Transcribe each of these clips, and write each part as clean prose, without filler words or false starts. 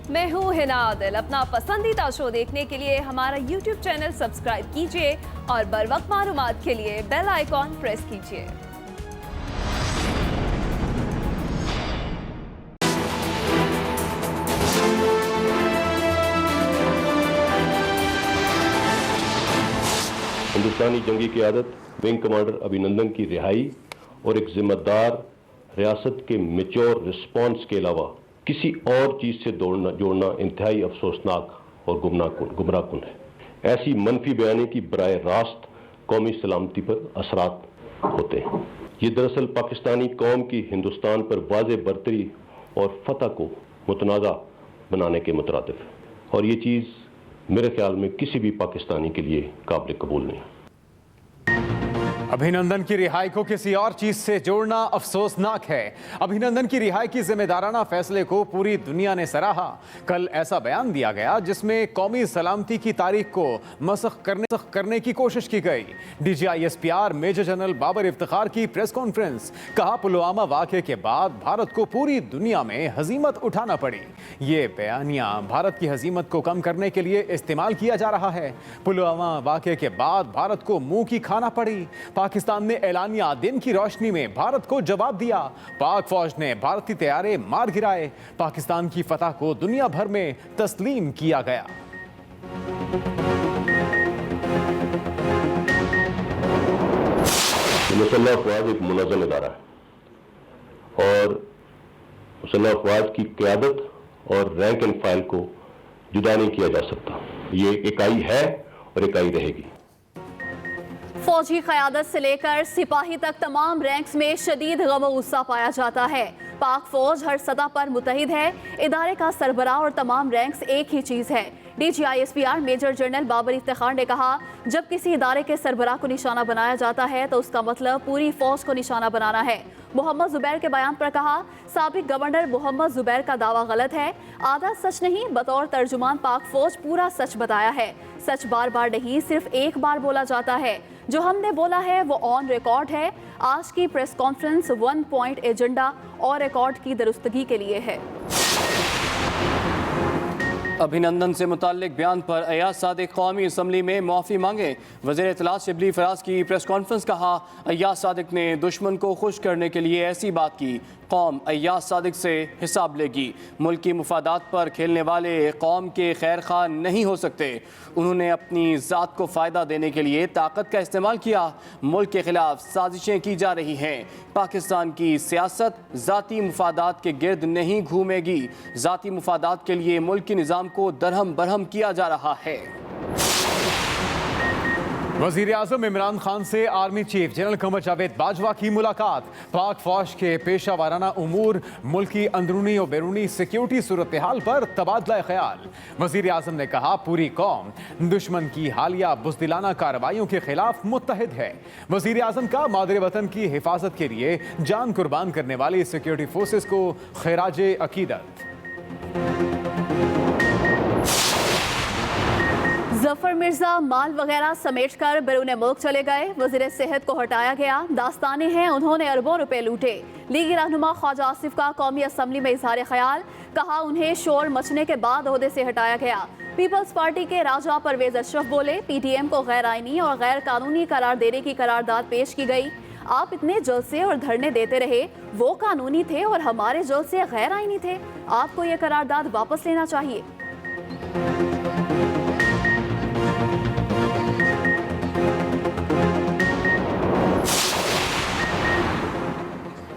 मैं हूँ हिना आदिल। अपना पसंदीदा शो देखने के लिए हमारा YouTube चैनल सब्सक्राइब कीजिए और बर वक्त मालूमात के लिए बेल आइकॉन प्रेस कीजिए। हिंदुस्तानी जंगी क़यादत विंग कमांडर अभिनंदन की रिहाई और एक जिम्मेदार रियासत के मेच्योर रिस्पॉन्स के अलावा किसी और चीज़ से जोड़ना इंतहाई अफसोसनाक और गुमराहकुन है। ऐसी मनफी बयानी की बराह रास्त कौमी सलामती पर असरात होते हैं। ये दरअसल पाकिस्तानी कौम की हिंदुस्तान पर वाज़े बरतरी और फतह को मुतनाज़ा बनाने के मुतरादिफ है और ये चीज़ मेरे ख्याल में किसी भी पाकिस्तानी के लिए काबिल कबूल नहीं। अभिनंदन की रिहाई को किसी और चीज से जोड़ना अफसोसनाक है। अभिनंदन की रिहाई की जिम्मेदाराना फैसले को पूरी दुनिया ने सराहा। कल ऐसा बयान दिया गया जिसमें कौमी सलामती की तारीख को मसख करने की कोशिश की गई। DGISPR major general Babar Iftikhar की प्रेस कॉन्फ्रेंस। कहा, पुलवामा वाक़े के बाद भारत को पूरी दुनिया में हजीमत उठाना पड़ी। ये बयानिया भारत की हजीमत को कम करने के लिए इस्तेमाल किया जा रहा है। पुलवामा वाक़े के बाद भारत को मुंह की खाना पड़ी। पाकिस्तान ने एलानिया दिन की रोशनी में भारत को जवाब दिया। पाक फौज ने भारतीय तैयारे मार गिराए। पाकिस्तान की फतह को दुनिया भर में तस्लीम किया गया। मुसल्लह अफवाज एक मुनज़्ज़म इदारा है और मुसल्लह अफवाज की क़यादत और रैंक एंड फाइल को जुदा नहीं किया जा सकता। ये इकाई है और इकाई रहेगी। फौजी क़यादत से लेकर सिपाही तक तमाम रैंक्स में शदीद गम-ओ-गुस्सा पाया जाता है। पाक फौज हर सतह पर मुतहिद है। इदारे का सरबराह और तमाम रैंक्स एक ही चीज़ है। DGISPR major general Babar Iftikhar ने कहा, जब किसी इदारे के सरबराह को निशाना बनाया जाता है तो उसका मतलब पूरी फौज को निशाना बनाना है। मोहम्मद जुबैर के बयान पर कहा, साबिक गवर्नर मोहम्मद जुबैर का दावा गलत है। आधा सच नहीं, बतौर तर्जुमान पाक फौज पूरा सच बताया है। सच बार बार नहीं, सिर्फ एक बार बोला जाता है। जो हमने बोला है वो ऑन रिकॉर्ड है। आज की प्रेस कॉन्फ्रेंस 1 पॉइंट एजेंडा और रिकॉर्ड की दुरुस्तगी के लिए है। अभिनंदन से मुताल्लिक बयान पर अयाज सादिक कौमी असम्बली में माफ़ी मांगे। वज़ीर इत्तलात शिबली फराज की प्रेस कॉन्फ्रेंस। कहा, अयाज सादिक ने दुश्मन को खुश करने के लिए ऐसी बात की। कौम अयाज सादिक से हिसाब लेगी। मुल्क की मुफादात पर खेलने वाले कौम के खैर खा नहीं हो सकते। उन्होंने अपनी ज़ात को फ़ायदा देने के लिए ताकत का इस्तेमाल किया। मुल्क के खिलाफ साजिशें की जा रही हैं। पाकिस्तान की सियासत ज़ाती मुफादात के गिर्द नहीं घूमेगी। ज़ाती मुफादात के लिए मुल्क के निज़ाम को दरहम बरहम किया जा रहा है। वज़ीर आज़म इमरान खान से army chief general Qamar Javed Bajwa की मुलाकात। पाक फौज के पेशा वाराना उमूर, मुल्क की अंदरूनी और बैरूनी सिक्योरिटी सूरत हाल पर तबादला ख्याल। वज़ीर आज़म ने कहा, पूरी कौम दुश्मन की हालिया बुज़दिलाना कार्रवाइयों के खिलाफ मुत्तहिद है। वज़ीर आज़म का मादरे वतन की हिफाजत के लिए जान कुर्बान करने वाली सिक्योरिटी फोर्सेस को खैराज अकीदत। जफर मिर्जा माल वगैरह समेट कर बैरून मुल्क चले गए। वज़ीर सेहत को हटाया गया। दास्ताने हैं, उन्होंने अरबों रुपए लूटे। लीगी रहनुमा ख्वाजा आसिफ का कौमी असम्बली में इजहार ख्याल। कहा, उन्हें शोर मचने के बाद ओहदे से हटाया गया। पीपल्स पार्टी के राजा परवेज अशरफ बोले, PTM को गैर आईनी और गैर कानूनी करार देने की करारदाद पेश की गई। आप इतने जलसे और धरने देते रहे, वो कानूनी थे और हमारे जलसे गैर आईनी थे। आपको ये करारदाद वापस लेना चाहिए।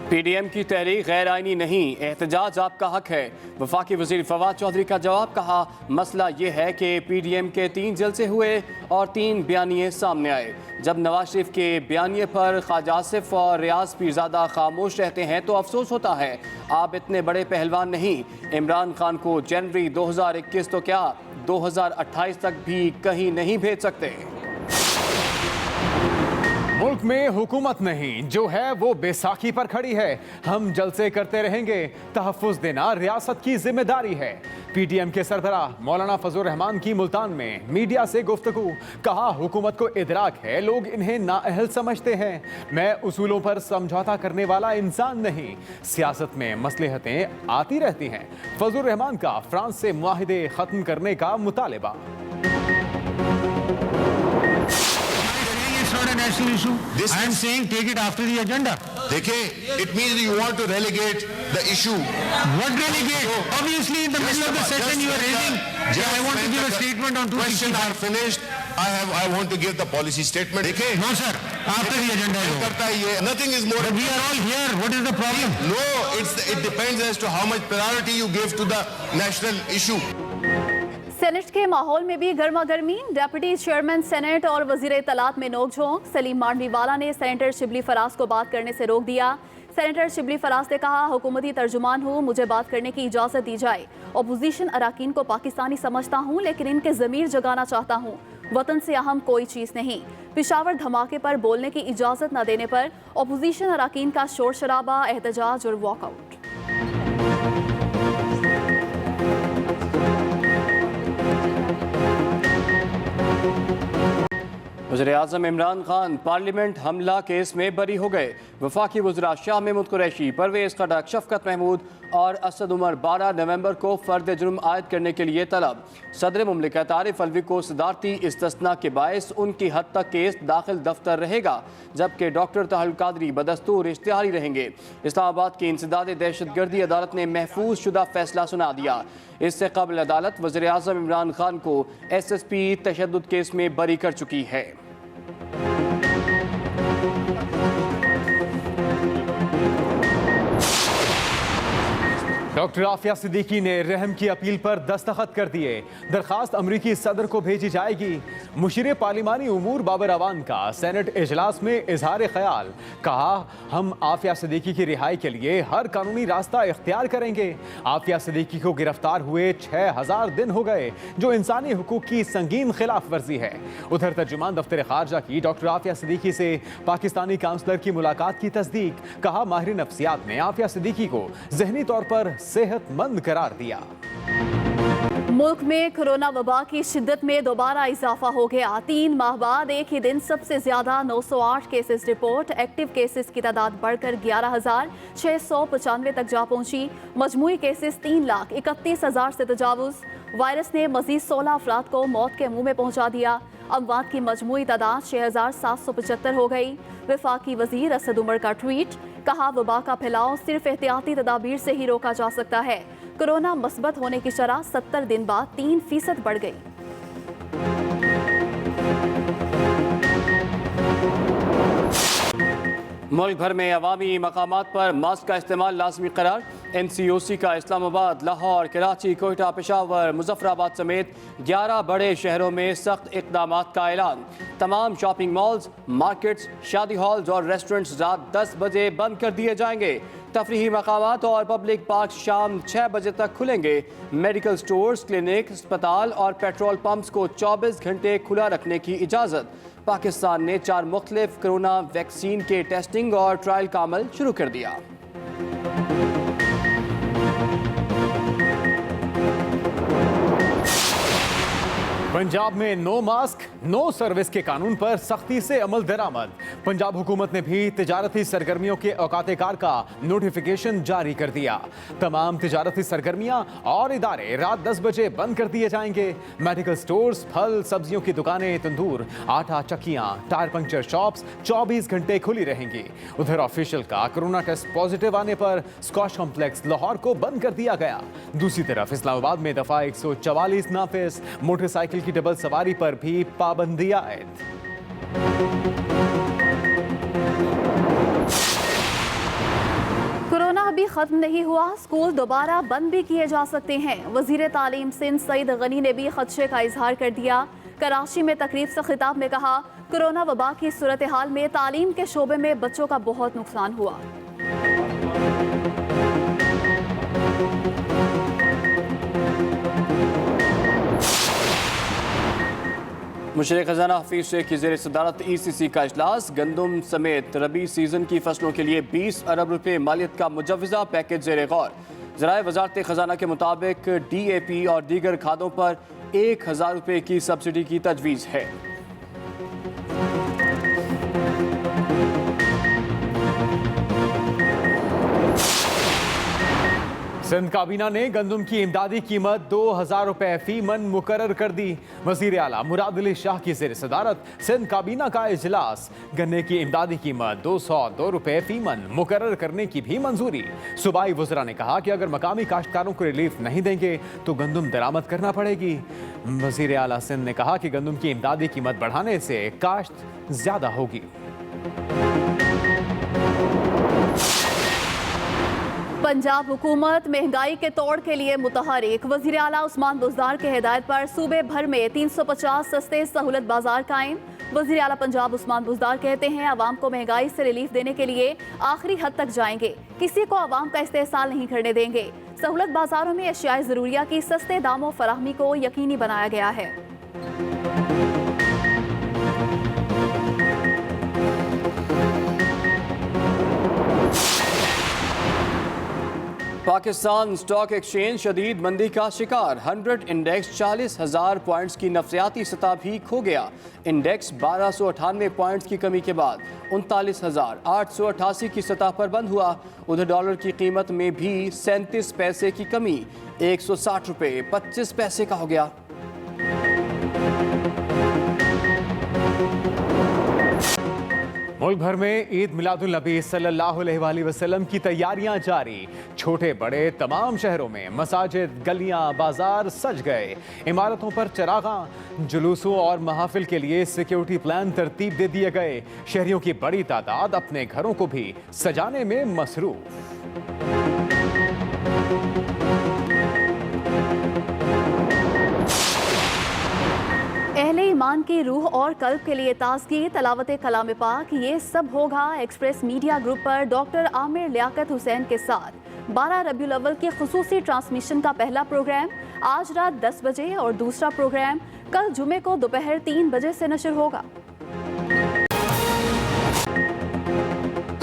PDM की तहरीक गैर आईनी नहीं, एहतजाज आपका हक है। वफाकी वज़ीर फवाद चौधरी का जवाब। कहा, मसला ये है कि PDM के 3 जलसे हुए और 3 बयानिए सामने आए। जब नवाज शरीफ के बयानिए पर ख्वाजा आसिफ और रियाज पीरज़ादा खामोश रहते हैं तो अफसोस होता है। आप इतने बड़े पहलवान नहीं। इमरान खान को जनवरी 2021 तो क्या 2028 तक भी कहीं नहीं भेज सकते। मुल्क में हुकूमत नहीं, जो है वो बैसाखी पर खड़ी है। हम जलसे करते रहेंगे। तहफ़्फ़ुज़ देना रियासत की जिम्मेदारी है। PTM के सरबराह मौलाना फजल रहमान की मुल्तान में मीडिया से गुफ्तगू। कहा, हुकूमत को इदराक है, लोग इन्हें नाअहल समझते हैं। मैं उसूलों पर समझौता करने वाला इंसान नहीं। सियासत में मसलहतें आती रहती हैं। फजलुर रहमान का फ्रांस से मुआहिदे खत्म करने का मुतालिबा। National issue. I am saying take it after the agenda. देखिए, it means you want to relegate the issue. What relegate? Obviously, in the middle of the session, you are raising. I want to give a statement on 265. Questions are finished. I want to give the policy statement. देखिए, No, sir. After the agenda. करता है ये. Nothing is more. But we are all here. What is the problem? No, it depends as to how much priority you give to the national issue. Senate के माहौल में भी गर्मा गर्मी। Deputy chairman senate और वजीर इत्तलात में नोकझोंक। सलीम मांडवीवाला ने सेनेटर शिबली फराज को बात करने से रोक दिया। सेनेटर शिबली फराज ने कहा, हुकूमती तर्जुमान हूँ, मुझे बात करने की इजाज़त दी जाए। अपोजिशन अरकान को पाकिस्तानी समझता हूँ, लेकिन इनके ज़मीर जगाना चाहता हूँ। वतन से अहम कोई चीज़ नहीं। पिशावर धमाके पर बोलने की इजाज़त न देने पर अपोजिशन अरकान का शोर शराबा, एहतजाज और वॉकआउट। वज़ीर-ए-आज़म इमरान खान पार्लियामेंट हमला केस में बरी हो गए। वफाकी वज़रा शाह महमूद कुरैशी, परवेज़ खटक, शफकत महमूद और असद उमर 12 नवंबर को फ़र्द जुर्म आयद करने के लिए तलब। सदर मुमलिकत आरिफ अलवी को सदारती इस्तिस्ना के बायस उनकी हद तक केस दाखिल दफ्तर रहेगा, जबकि डॉक्टर ताहिल कादरी बदस्तूर इश्तिहारी रहेंगे। इस्लामाबाद की इंसदाद दहशतगर्दी अदालत ने महफूज शुदा फैसला सुना दिया। इससे कबल अदालत वज़ीर-ए-आज़म इमरान खान को SSP तशद्दुद केस में बरी कर चुकी है। डॉक्टर आफिया सिद्दीकी ने रहम की अपील पर दस्तखत कर दिए। दरखास्त अमरीकी सदर को भेजी जाएगी। मुशीर पार्लिमानी उमूर बाबर अवान का सेनेट इजलास में इजहार ख्याल। कहा, हम आफिया सिद्दीकी की रिहाई के लिए हर कानूनी रास्ता इख्तियार करेंगे। आफिया सिद्दीकी को गिरफ्तार हुए 6000 दिन हो गए, जो इंसानी हुकूक की संगीन खिलाफ वर्जी है। उधर तर्जुमान दफ्तर खारजा की डॉक्टर आफिया सिद्दीकी से पाकिस्तानी काउंसलर की मुलाकात की तस्दीक। कहा, माहिर नफ्सियात ने आफिया सिद्दीकी को जहनी तौर पर सेहतमंद करार दिया। मुल्क में कोरोना वबा की शिद्दत में दोबारा इजाफा हो गया। 3 माह बाद एक ही दिन सबसे ज्यादा 908 केसेस रिपोर्ट। एक्टिव केसेस की तादाद बढ़कर 11,695 तक जा पहुंची। मजमूई केसेस 3,31,000 से तजावुज। वायरस ने मजीद 16 अफराद को मौत के मुंह में पहुंचा दिया। अमवात की मजमूई तादाद 6,775 हो गई। वफाकी वजीर असद उमर का ट्वीट। कहा, वबा का फैलाव सिर्फ एहतियाती तदाबीर से ही रोका जा सकता है। कोरोना मस्बत होने की शरह 70 दिन बाद 3% बढ़ गई। मुल्क भर में अवामी मकामात पर मास्क का इस्तेमाल लाजमी करार। NCOC का इस्लामाबाद, लाहौर, कराची, कोयटा, पेशावर, मुजफ्फराबाद समेत 11 बड़े शहरों में सख्त इक़दामात का ऐलान। तमाम शॉपिंग मॉल्स, मार्केट्स, शादी हॉल्स और रेस्टोरेंट्स रात 10 बजे बंद कर दिए जाएंगे। तफरीही मकामात और पब्लिक पार्क शाम 6 बजे तक खुलेंगे। मेडिकल स्टोर्स, क्लिनिक, अस्पताल और पेट्रोल पंप्स को 24 घंटे खुला रखने की इजाज़त। पाकिस्तान ने 4 मुख्तलिफ कोरोना वैक्सीन के टेस्टिंग और ट्रायल का अमल शुरू कर दिया। पंजाब में नो मास्क नो सर्विस के कानून पर सख्ती से अमल दरामद। पंजाब हुकूमत ने भी तिजारती सरगर्मियों के औकात कार का नोटिफिकेशन जारी कर दिया। तमाम तिजारती सरगर्मियां और इदारे रात 10 बजे बंद कर दिए जाएंगे। मेडिकल स्टोर्स, फल सब्जियों की दुकानें, तंदूर, आटा चक्कियां, टायर पंक्चर शॉप्स 24 घंटे खुली रहेंगी। उधर ऑफिशियल का कोरोना टेस्ट पॉजिटिव आने पर स्कॉच कॉम्प्लेक्स लाहौर को बंद कर दिया गया। दूसरी तरफ इस्लामाबाद में दफा 144 नाफिज। मोटरसाइकिल की डबल सवारी पर भी पाबंदी आयद। कोरोना अभी खत्म नहीं हुआ, स्कूल दोबारा बंद भी किए जा सकते हैं। वजीर तालीम सिंध सईद गनी ने भी खदशे का इजहार कर दिया। कराची में तकरीब से खिताब में कहा, कोरोना वबा की सूरत हाल में तालीम के शोबे में बच्चों का बहुत नुकसान हुआ। मुशीर खजाना हफीज शेख की ज़ेर सदारत ECC का इजलास। गंदम समेत रबी सीजन की फसलों के लिए 20 अरब रुपए मालियत का मुजव्वज़ा पैकेज ज़ेर गौर। ज़राए वजारत खजाना के मुताबिक DAP और दीगर खादों पर 1000 रुपए की सब्सिडी की तजवीज़ है। सिंध काबीना ने गंदम की इमदादी कीमत 2000 रुपए फी मन मुकर्रर कर दी। वजीर आला मुराद अली शाह की ज़ेर सदारत सिंध काबीना का इजलास। गन्ने की इमदादी कीमत 202 रुपए फी मन मुकर्रर करने की भी मंजूरी। सूबाई वज़रा ने कहा कि अगर मकामी काश्तकारों को रिलीफ नहीं देंगे तो गंदम दरामद करना पड़ेगी। वजीर आला सिंध ने कहा कि गंदम की इमदादी कीमत बढ़ाने से काश्त ज्यादा होगी। पंजाब हुकूमत महंगाई के तोड़ के लिए मुतहरिक। वज़ीर आला उस्मान बुज़दार के हिदायत पर सूबे भर में 350 सस्ते सहूलत बाजार कायम। वज़ीर आला पंजाब उस्मान बुज़दार कहते हैं आवाम को महंगाई से रिलीफ देने के लिए आखिरी हद तक जाएंगे, किसी को आवाम का इस्तेहसाल नहीं करने देंगे। सहूलत बाजारों में अशियाए ज़रूरिया की सस्ते दामों फराहमी को यकीनी बनाया गया है। पाकिस्तान स्टॉक एक्सचेंज शदीद मंदी का शिकार। 100 इंडेक्स 40,000 पॉइंट्स की नफसियाती सतह भी खो गया। इंडेक्स 1298 पॉइंट्स की कमी के बाद 39,888 की सतह पर बंद हुआ। उधर डॉलर की कीमत में भी 37 पैसे की कमी 160 रुपये 25 पैसे का हो गया। मुल्क भर में ईद मिलादुल नबी सल्लल्लाहु अलैहि वसल्लम की तैयारियां जारी। छोटे बड़े तमाम शहरों में मसाजिद, गलियां, बाजार सज गए। इमारतों पर चरागां, जुलूसों और महफिल के लिए सिक्योरिटी प्लान तरतीब दे दिए गए। शहरियों की बड़ी तादाद अपने घरों को भी सजाने में मसरूफ। अहले ईमान की रूह और कल्ब के लिए ताज़गी, तलावत कलाम पाक, ये सब होगा एक्सप्रेस मीडिया ग्रुप पर डॉक्टर आमिर लियाकत हुसैन के साथ 12 रबीउल अव्वल के खुसूसी ट्रांसमिशन का पहला प्रोग्राम आज रात 10 बजे और दूसरा प्रोग्राम कल जुमे को दोपहर 3 बजे से नशर होगा।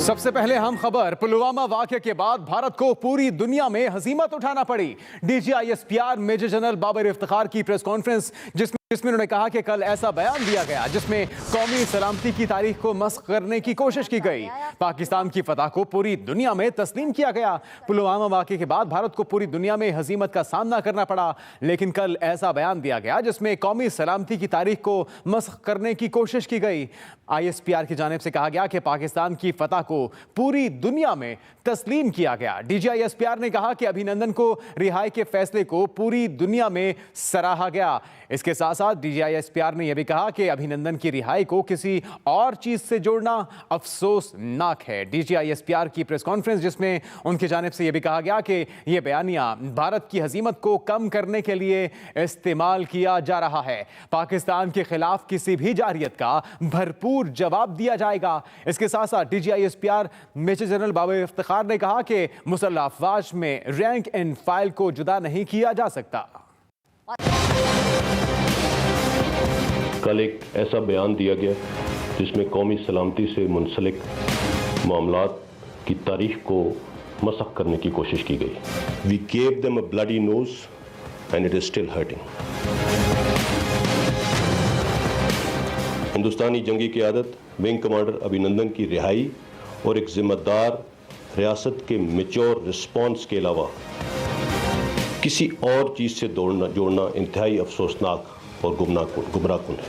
सबसे पहले हम खबर पुलवामा वाक़े के बाद भारत को पूरी दुनिया में हज़ीमत उठाना पड़ी। DGISPR major general Babar Iftikhar की प्रेस कॉन्फ्रेंस जिसमें उन्होंने कहा कि कल ऐसा बयान दिया गया जिसमें कौमी सलामती की तारीख को मस्ख करने की कोशिश की गई। पाकिस्तान की फतह को पूरी दुनिया में तस्लीम किया गया। पुलवामा वाक़े के बाद भारत को पूरी दुनिया में हज़ीमत का सामना करना पड़ा, लेकिन कल ऐसा बयान दिया गया जिसमें कौमी सलामती की तारीख को मस्ख करने की कोशिश की गई। ISPR की जानिब से कहा गया कि पाकिस्तान की फतह को पूरी दुनिया में तस्लीम किया गया। DGISPR ने कहा कि अभिनंदन को रिहाई के फैसले को पूरी दुनिया में सराहा गया। इसके साथ साथ DGISPR ने यह भी कहा कि अभिनंदन की रिहाई को किसी और चीज से जोड़ना अफसोसनाक है। DGISPR की प्रेस कॉन्फ्रेंस जिसमें उनकी जानिब से यह भी कहा गया कि यह बयानिया भारत की हज़ीमत को कम करने के लिए इस्तेमाल किया जा रहा है। पाकिस्तान के खिलाफ किसी भी जारियत का भरपूर जवाब दिया जाएगा। इसके साथ साथ DGISPR major general Babar Iftikhar ने कहा कि मुसल्लह अफवाज में रैंक एंड फाइल को जुदा नहीं किया जा सकता। कल एक ऐसा बयान दिया गया जिसमें कौमी सलामती से मुंसलिक मामलात की तारीख को मसख करने की कोशिश की गई। We gave them a bloody nose and it is still hurting. हिंदुस्तानी जंगी क़यादत विंग कमांडर अभिनंदन की रिहाई और एक जिम्मेदार रियासत के मैच्योर रिस्पॉन्स के अलावा किसी और चीज़ से जोड़ना इंतहाई अफसोसनाक और गुमराहकुन है।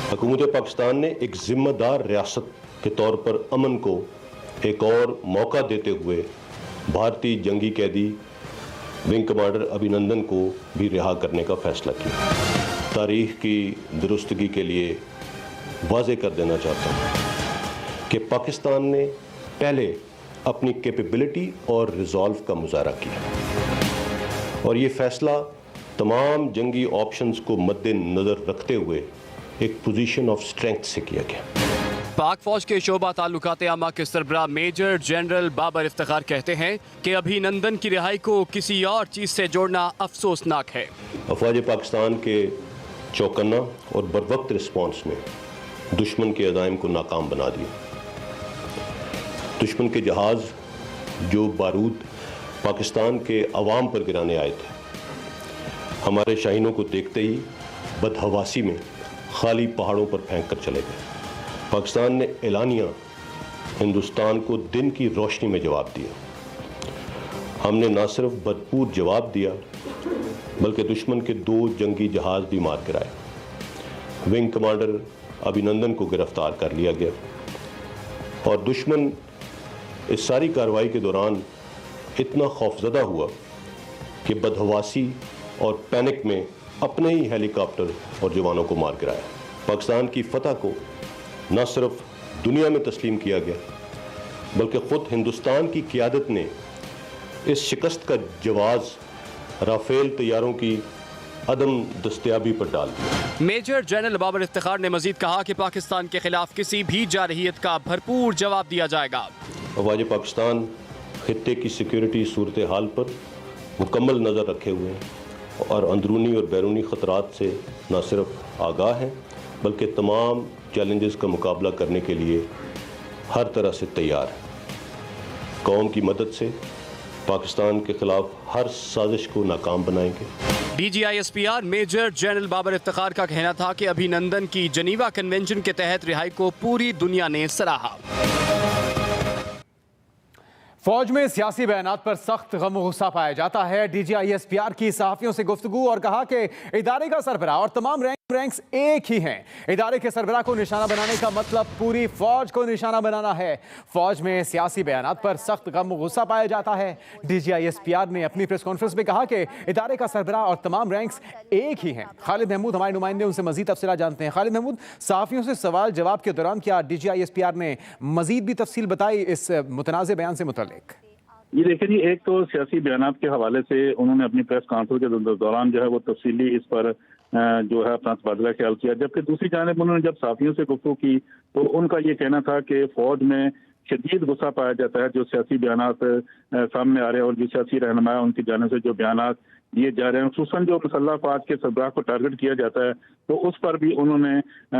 हुकूमत पाकिस्तान ने एक जिम्मेदार रियासत के तौर पर अमन को एक और मौका देते हुए भारतीय जंगी कैदी विंग कमांडर अभिनंदन को भी रिहा करने का फैसला किया। तारीख की दुरुस्तगी के लिए वाज़ेह कर देना चाहता हूँ कि पाकिस्तान ने पहले अपनी कैपेबिलिटी और रिजॉल्व का मुजाहरा किया और ये फैसला तमाम जंगी ऑप्शंस को मद्देनजर रखते हुए एक पोजीशन ऑफ स्ट्रेंथ से किया गया। पाक फौज के शोबा ताल्लुकात आमा के सरबराह मेजर जनरल बाबर इफ्तिखार कहते हैं कि अभिनंदन की रिहाई को किसी और चीज़ से जोड़ना अफसोसनाक है। अफवाज पाकिस्तान के चौकन्ना और बरवक्त रिस्पॉन्स ने दुश्मन के अज़ाइम को नाकाम बना दिया। दुश्मन के जहाज़ जो बारूद पाकिस्तान के अवाम पर गिराने आए थे, हमारे शाहीनों को देखते ही बदहवासी में खाली पहाड़ों पर फेंक कर चले गए। पाकिस्तान ने एलानिया हिंदुस्तान को दिन की रोशनी में जवाब दिया। हमने न सिर्फ भरपूर जवाब दिया बल्कि दुश्मन के 2 जंगी जहाज भी मार गिराए। विंग कमांडर अभिनंदन को गिरफ्तार कर लिया गया और दुश्मन इस सारी कार्रवाई के दौरान इतना खौफजदा हुआ कि बदहवासी और पैनिक में अपने ही हेलीकॉप्टर और जवानों को मार गिराया। पाकिस्तान की फतह को न सिर्फ दुनिया में तस्लीम किया गया बल्कि खुद हिंदुस्तान की क़ियादत ने इस शिकस्त का जवाब राफेल तैयारों की अदम दस्तयाबी पर डाल दिया। मेजर जनरल बाबर इफ्तिखार ने मजीद कहा कि पाकिस्तान के खिलाफ किसी भी जारहियत का भरपूर जवाब दिया जाएगा। अफवाज पाकिस्तान खित्ते की सिक्योरिटी सूरत हाल पर मुकम्मल नज़र रखे हुए हैं और अंदरूनी और बैरूनी ख़तरात से न सिर्फ आगाह हैं बल्कि तमाम चैलेंजेस का मुकाबला करने के लिए हर तरह से तैयार है। कौम की मदद से पाकिस्तान के खिलाफ हर साजिश को नाकाम बनाएंगे। DGISPR major general Babar Iftikhar का कहना था कि अभिनंदन की जनीवा कन्वेंशन के तहत रिहाई को पूरी दुनिया ने सराहा। फौज में सियासी बयानात पर सख्त गम और गुस्सा पाया जाता है। DGISPR की सहाफियों से गुफ्तगू और कहा कि इदारे का सरबराह और तमाम रैंक्स एक ही हैं। इदारे के सरबराह को निशाना बनाने का मतलब पूरी फौज को निशाना बनाना है। फौज में सियासी बयानात पर सख्त गम और गुस्सा पाया जाता है। DGISPR ने अपनी प्रेस कॉन्फ्रेंस में कहा कि इदारे का सरबराह और तमाम रैंक्स एक ही हैं। खालिद महमूद हमारे नुमाइंदे उनसे मजीद तफसीलात जानते हैं। खालिद महमूद, सहाफियों से सवाल जवाब के दौरान क्या DGISPR ने मजीद भी तफसील बताई इस मुतनाज़ बयान से मुतल्लिक? ये देखिए जी, एक तो सियासी बयानात के हवाले से उन्होंने अपनी प्रेस कॉन्फ्रेंस के दौरान जो है वो तफसीली इस पर जो है अपना तबादला ख्याल किया, जबकि दूसरी जानिब उन्होंने जब साथियों से गुफ्तगू की तो उनका ये कहना था कि फौज में शदीद गुस्सा पाया जाता है जो सियासी बयानात सामने आ रहे हैं और जो सियासी रहनुमा उनकी जानिब से जो बयानात दिए जा रहे हैं, खुसूसन जो मुसल्लह अफवाज के सरबराह को टारगेट किया जाता है तो उस पर भी उन्होंने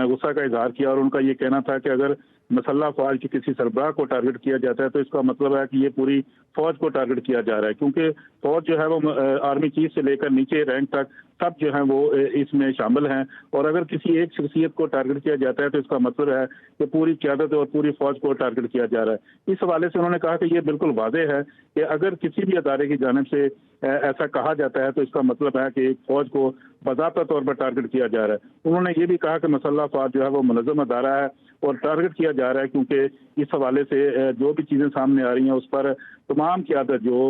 गुस्सा का इजहार किया और उनका ये कहना था कि अगर मुसल्लह अफवाज के किसी सरबराह को टारगेट किया जाता है तो इसका मतलब है कि ये पूरी फौज को टारगेट किया जा रहा है, क्योंकि फौज जो है वो आर्मी चीफ से लेकर नीचे रैंक तक सब जो है वो इसमें शामिल हैं और अगर किसी एक शख्सियत को टारगेट किया जाता है तो इसका मतलब है कि पूरी क़यादत और पूरी फौज को टारगेट किया जा रहा है। इस हवाले से उन्होंने कहा कि ये बिल्कुल वाज़ेह है कि अगर किसी भी अदारे की जानिब से ऐसा कहा जाता है तो इसका मतलब है कि एक फौज को बाज़ाब्ता तौर पर टारगेट किया जा रहा है। उन्होंने ये भी कहा कि मुसल्लह अफवाज जो है वो मुनज़्ज़म अदारा है और टारगेट किया जा रहा है क्योंकि इस हवाले से जो भी चीज़ें सामने आ रही हैं उस पर तमाम क़यादत जो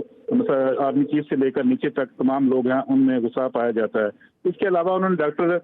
आर्मी चीफ से लेकर नीचे तक तमाम लोग हैं उनमें गुस्सा पाया जाता है। इसके अलावा उन्होंने डॉक्टर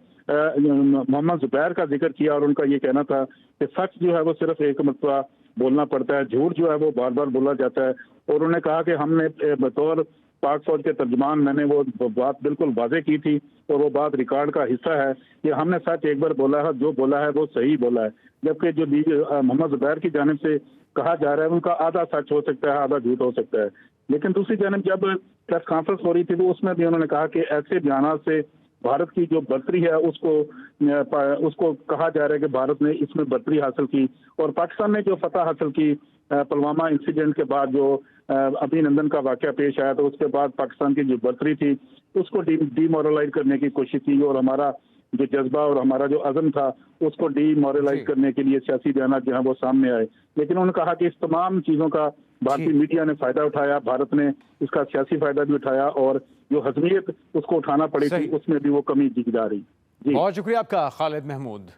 मोहम्मद ज़ुबैर का जिक्र किया और उनका ये कहना था कि सच जो है वो सिर्फ एक मरतबा बोलना पड़ता है, झूठ जो है वो बार बार बोला जाता है। और उन्होंने कहा कि हमने बतौर पाक फौज के तर्जुमान मैंने वो बात बिल्कुल वाज़ेह की थी और वो बात रिकॉर्ड का हिस्सा है कि हमने सच एक बार बोला है, जो बोला है वो सही बोला है, जबकि जो मोहम्मद ज़ुबैर की जानिब से कहा जा रहा है उनका आधा सच हो सकता है आधा झूठ हो सकता है। लेकिन दूसरी जानिब जब प्रेस कॉन्फ्रेंस हो रही थी तो उसमें भी उन्होंने कहा कि ऐसे बयानात से भारत की जो बढ़तरी है उसको कहा जा रहा है कि भारत ने इसमें बढ़तरी हासिल की और पाकिस्तान ने जो फतह हासिल की पुलवामा इंसिडेंट के बाद जो अभिनंदन का वाकया पेश आया तो उसके बाद पाकिस्तान की जो बढ़तरी थी उसको डीमोरलाइज करने की कोशिश की और हमारा जो जज्बा और हमारा जो अज़म था उसको डीमोरलाइज करने के लिए सियासी बयान जो है वो सामने आए। लेकिन उन्होंने कहा कि इस तमाम चीज़ों का भारतीय मीडिया ने फ़ायदा उठाया, भारत ने इसका सियासी फ़ायदा भी उठाया और जो हजमियत उसको उठाना पड़ी थी उसमें भी वो कमी दिख जा रही। बहुत शुक्रिया आपका खालिद महमूद।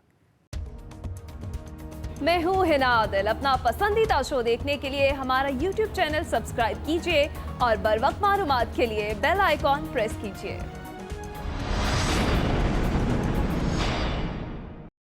मैं हूँ हिना आदिल। अपना पसंदीदा शो देखने के लिए हमारा YouTube चैनल सब्सक्राइब कीजिए और बर वक्त मालूमात के लिए बेल आइकॉन प्रेस कीजिए।